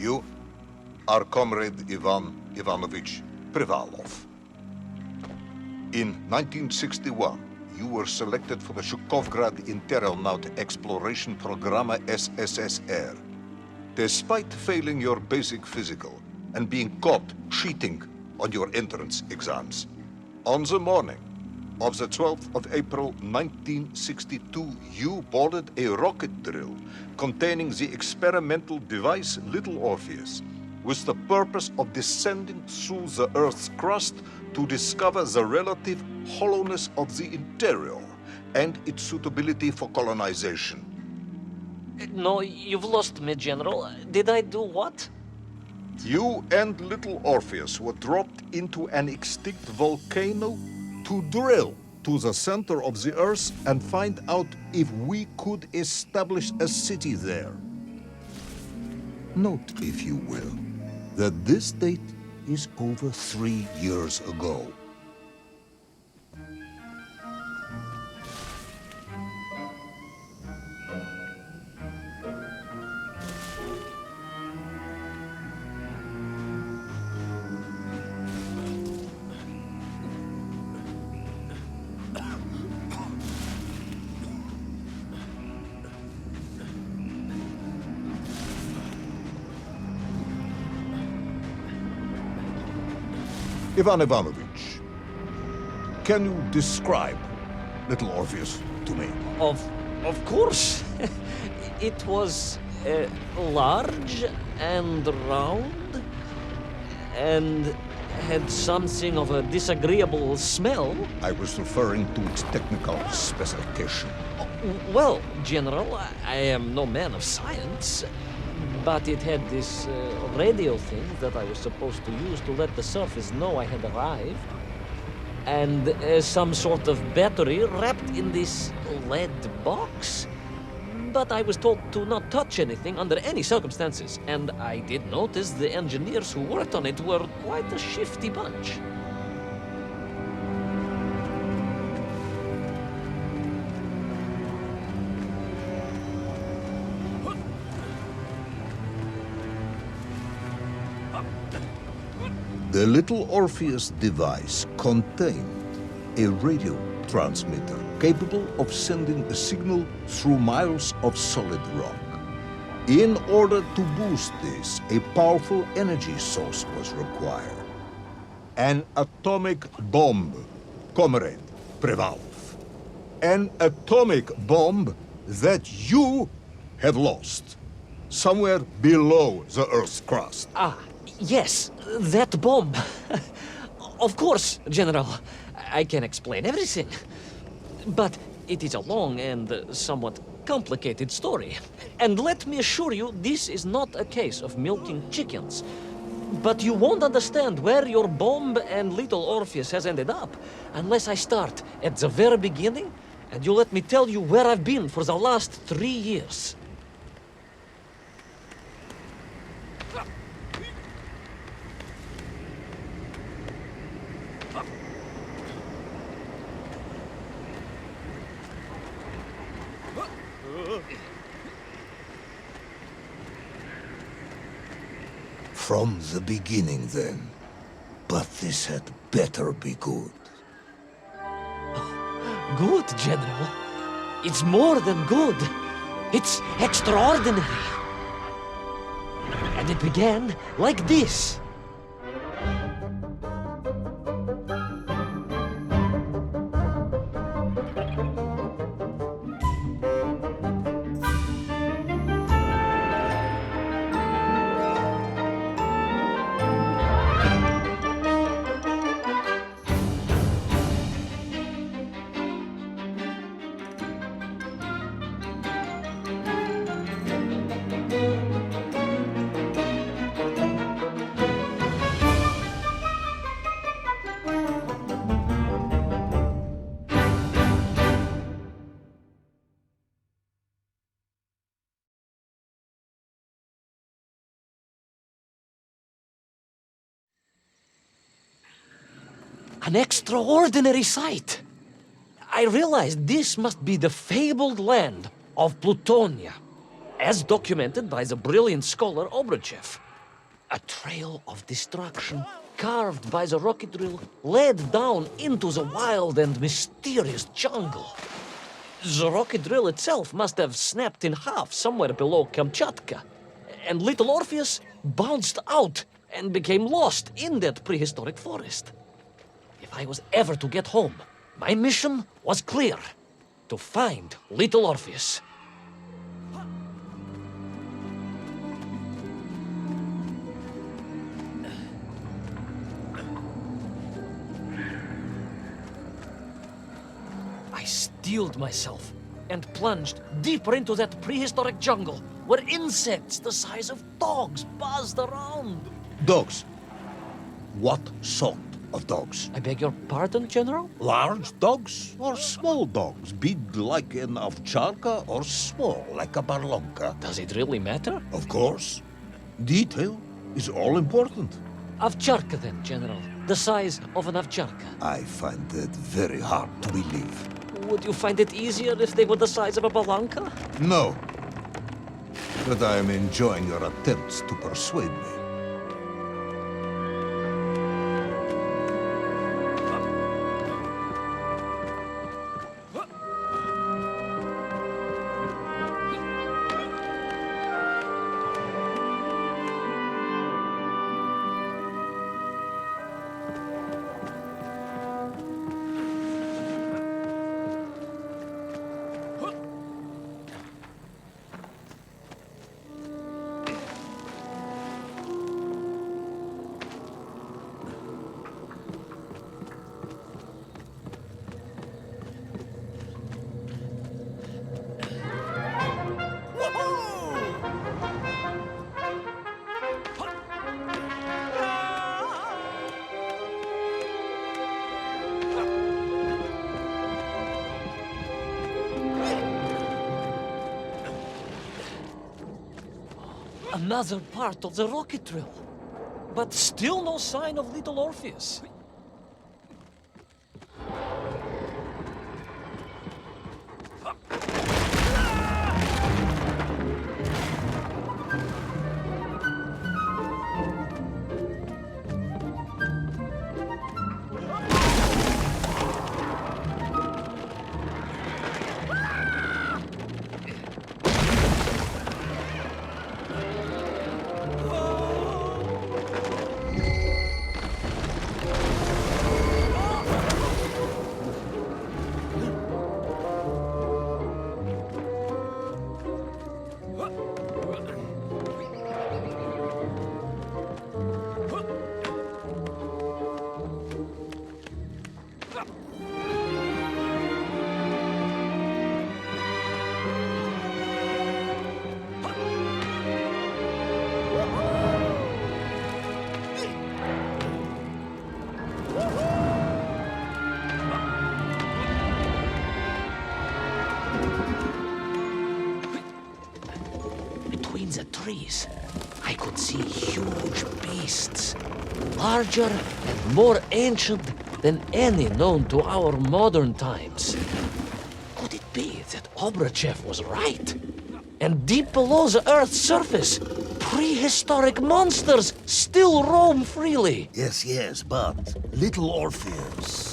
You are Comrade Ivan Ivanovich Privalov. In 1961, you were selected for the Shukovgrad Interonaut Exploration Programma SSSR. Despite failing your basic physical and being caught cheating on your entrance exams, on the morning of the 12th of April 1962, you boarded a rocket drill containing the experimental device Little Orpheus, with the purpose of descending through the Earth's crust to discover the relative hollowness of the interior and its suitability for colonization. No, you've lost me, General. Did I do what? You and Little Orpheus were dropped into an extinct volcano to drill to the center of the Earth and find out if we could establish a city there. Note, if you will, that this date is over 3 years ago. Ivan Ivanovich, can you describe Little Orpheus to me? Of course. It was large and round and had something of a disagreeable smell. I was referring to its technical specification. Well, General, I am no man of science, but it had this radio thing that I was supposed to use to let the surface know I had arrived, and some sort of battery wrapped in this lead box. But I was told to not touch anything under any circumstances, and I did notice the engineers who worked on it were quite a shifty bunch. The Little Orpheus device contained a radio transmitter capable of sending a signal through miles of solid rock. In order to boost this, a powerful energy source was required. An atomic bomb, Comrade Privalov. An atomic bomb that you have lost somewhere below the Earth's crust. Yes, that bomb. Of course, General. I can explain everything. But it is a long and somewhat complicated story. And let me assure you, this is not a case of milking chickens. But you won't understand where your bomb and Little Orpheus has ended up unless I start at the very beginning and you let me tell you where I've been for the last 3 years. From the beginning, then. But this had better be good. Good, General. It's more than good. It's extraordinary. And it began like this. An extraordinary sight. I realized this must be the fabled land of Plutonia, as documented by the brilliant scholar Obruchev. A trail of destruction, carved by the rocket drill, led down into the wild and mysterious jungle. The rocket drill itself must have snapped in half somewhere below Kamchatka, and little Orpheus bounced out and became lost in that prehistoric forest. If I was ever to get home, my mission was clear: to find little Orpheus. I steeled myself and plunged deeper into that prehistoric jungle where insects the size of dogs buzzed around. Dogs. What sort of dogs? I beg your pardon, General? Large dogs or small dogs? Big like an ovcharka or small like a barlonka? Does it really matter? Of course. Detail is all important. Ovcharka then, General. The size of an ovcharka. I find that very hard to believe. Would you find it easier if they were the size of a balanka? No. But I am enjoying your attempts to persuade me. Another part of the rocket drill. But still no sign of little Orpheus. The trees, I could see huge beasts, larger and more ancient than any known to our modern times. Could it be that Obrachev was right? And deep below the Earth's surface, prehistoric monsters still roam freely? Yes, but little Orpheus.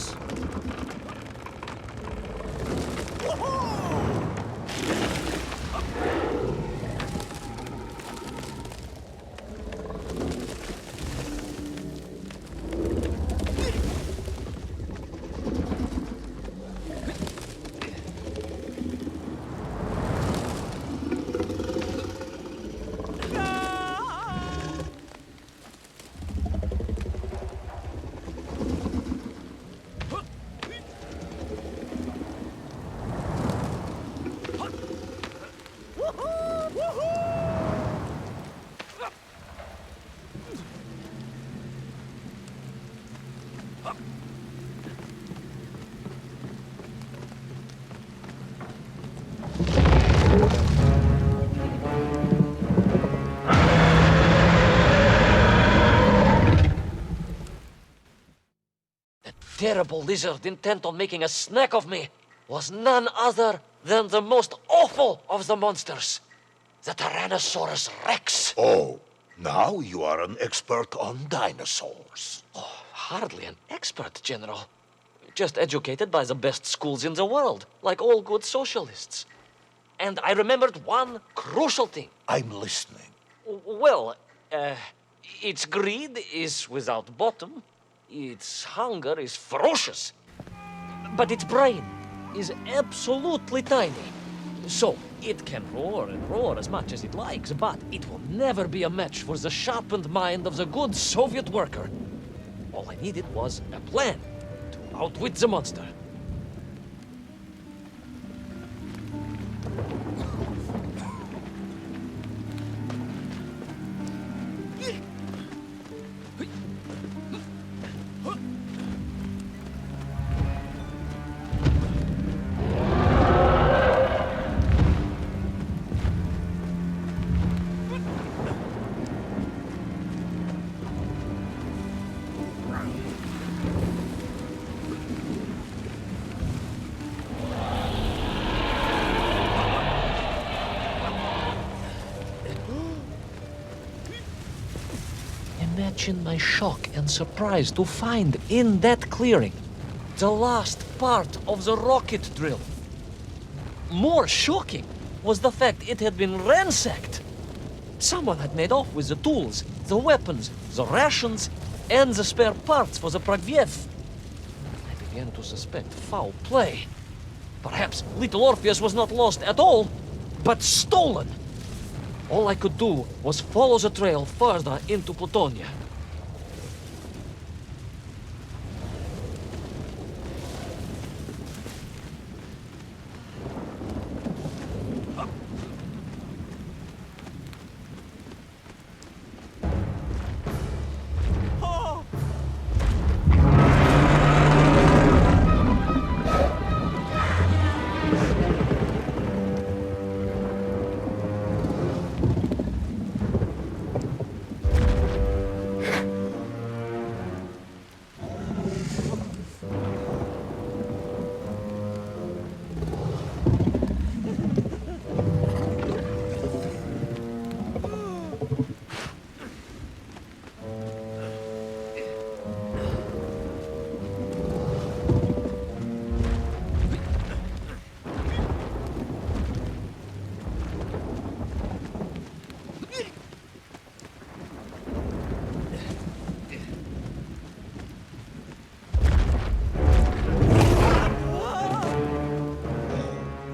Terrible lizard intent on making a snack of me was none other than the most awful of the monsters, the Tyrannosaurus Rex. Oh, Now you are an expert on dinosaurs. Hardly an expert, General. Just educated by the best schools in the world, like all good socialists. And I remembered one crucial thing. I'm listening. Well, its greed is without bottom, its hunger is ferocious, but its brain is absolutely tiny. So, it can roar and roar as much as it likes, but it will never be a match for the sharpened mind of the good Soviet worker. All I needed was a plan to outwit the monster. Imagine my shock and surprise to find in that clearing the last part of the rocket drill. More shocking was the fact it had been ransacked. Someone had made off with the tools, the weapons, the rations, and the spare parts for the Pragviev. I began to suspect foul play. Perhaps little Orpheus was not lost at all, but stolen. All I could do was follow the trail further into Plutonia.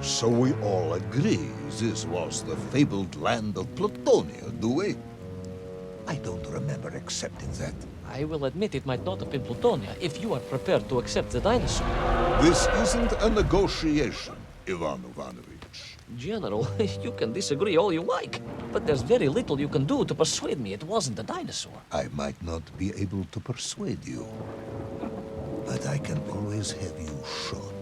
So we all agree this was the fabled land of Plutonia, do we? I don't remember accepting that. I will admit it might not have been Plutonia if you are prepared to accept the dinosaur. This isn't a negotiation, Ivan Ivanovich. General, you can disagree all you like, but there's very little you can do to persuade me it wasn't a dinosaur. I might not be able to persuade you, but I can always have you shot.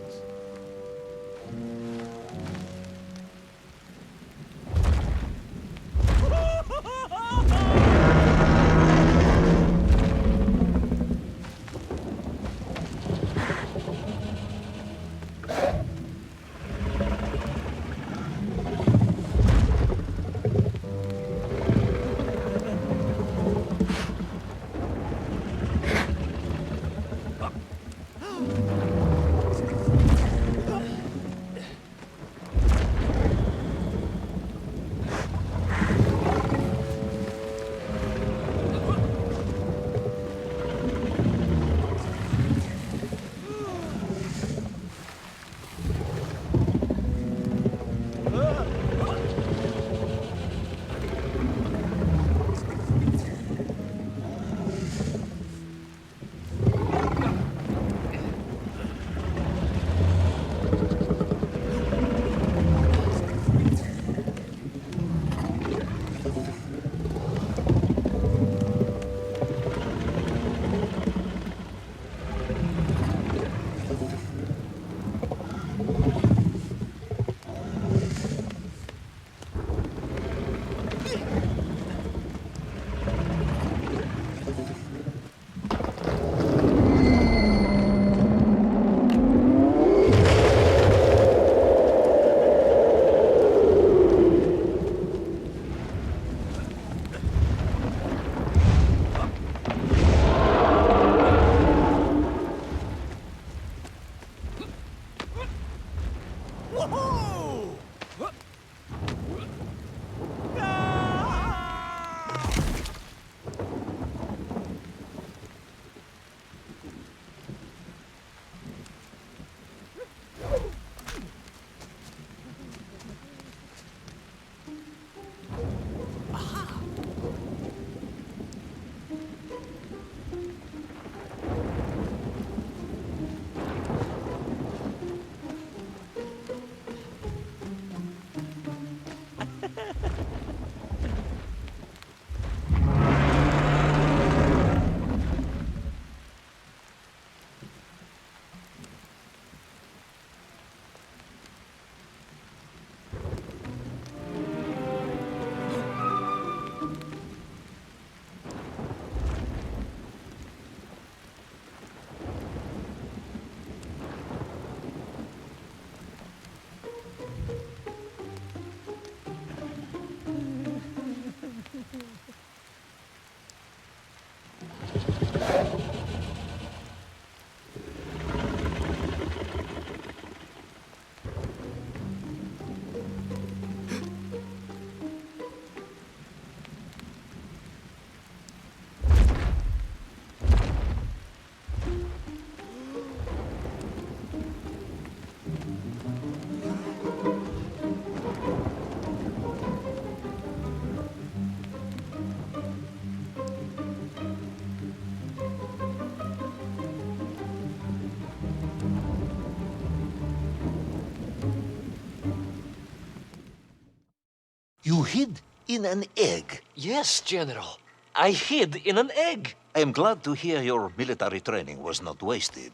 You hid in an egg. Yes, General. I hid in an egg. I am glad to hear your military training was not wasted.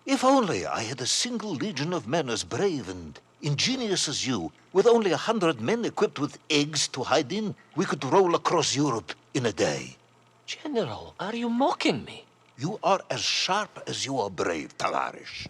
If only I had a single legion of men as brave and ingenious as you, with only 100 men equipped with eggs to hide in, we could roll across Europe in a day. General, are you mocking me? You are as sharp as you are brave, Tavarish.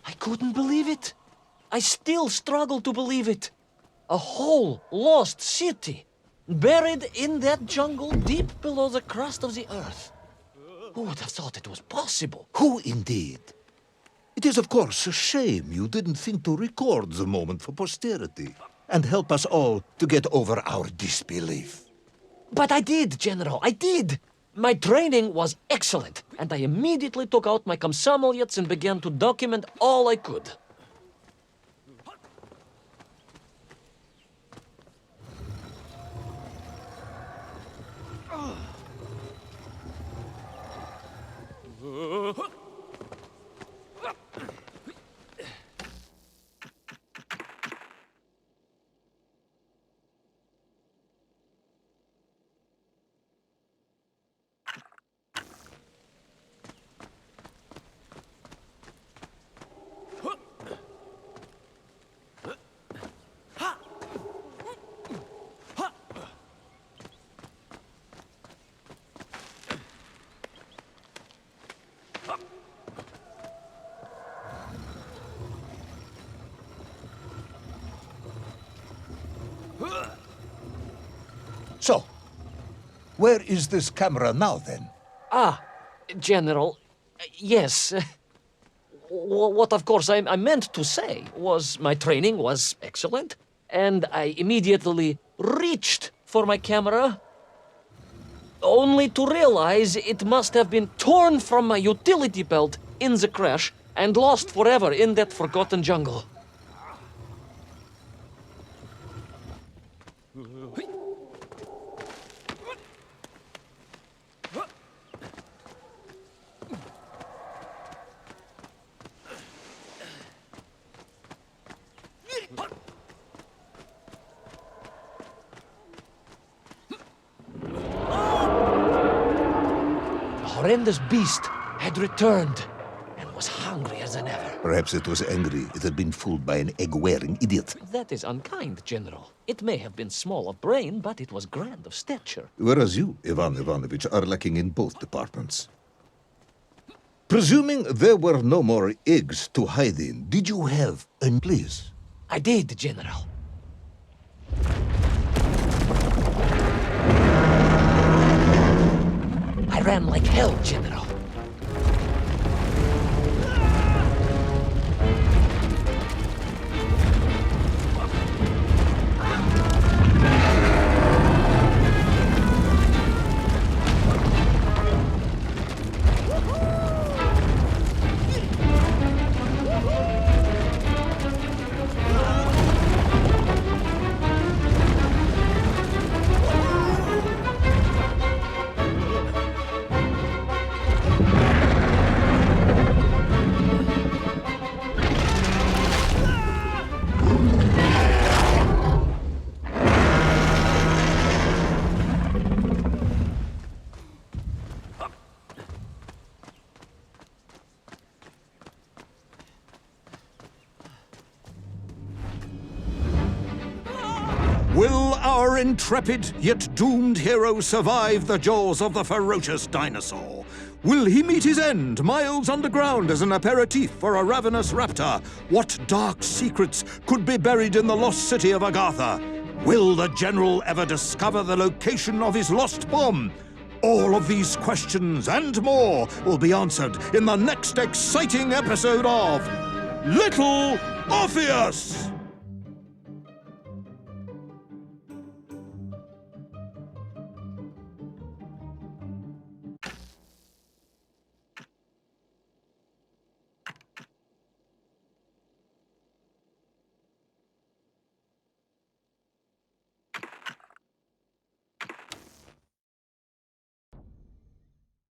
I couldn't believe it. I still struggle to believe it. A whole lost city, buried in that jungle deep below the crust of the earth. Who would have thought it was possible? Who indeed? It is, of course, a shame you didn't think to record the moment for posterity and help us all to get over our disbelief. But I did, General, I did. My training was excellent, and I immediately took out my komsomolets and began to document all I could. So, where is this camera now, then? Ah, General, yes. What, of course, I meant to say was my training was excellent, and I immediately reached for my camera. only to realize it must have been torn from my utility belt in the crash and lost forever in that forgotten jungle. The horrendous beast had returned and was hungrier than ever. Perhaps it was angry it had been fooled by an egg-wearing idiot. That is unkind, General. It may have been small of brain, but it was grand of stature. Whereas you, Ivan Ivanovich, are lacking in both departments. Presuming there were no more eggs to hide in, did you have a place? I did, General. I ran like hell, General. Will our intrepid yet doomed hero survive the jaws of the ferocious dinosaur? Will he meet his end miles underground as an aperitif for a ravenous raptor? What dark secrets could be buried in the lost city of Agatha? Will the general ever discover the location of his lost bomb? All of these questions and more will be answered in the next exciting episode of Little Orpheus!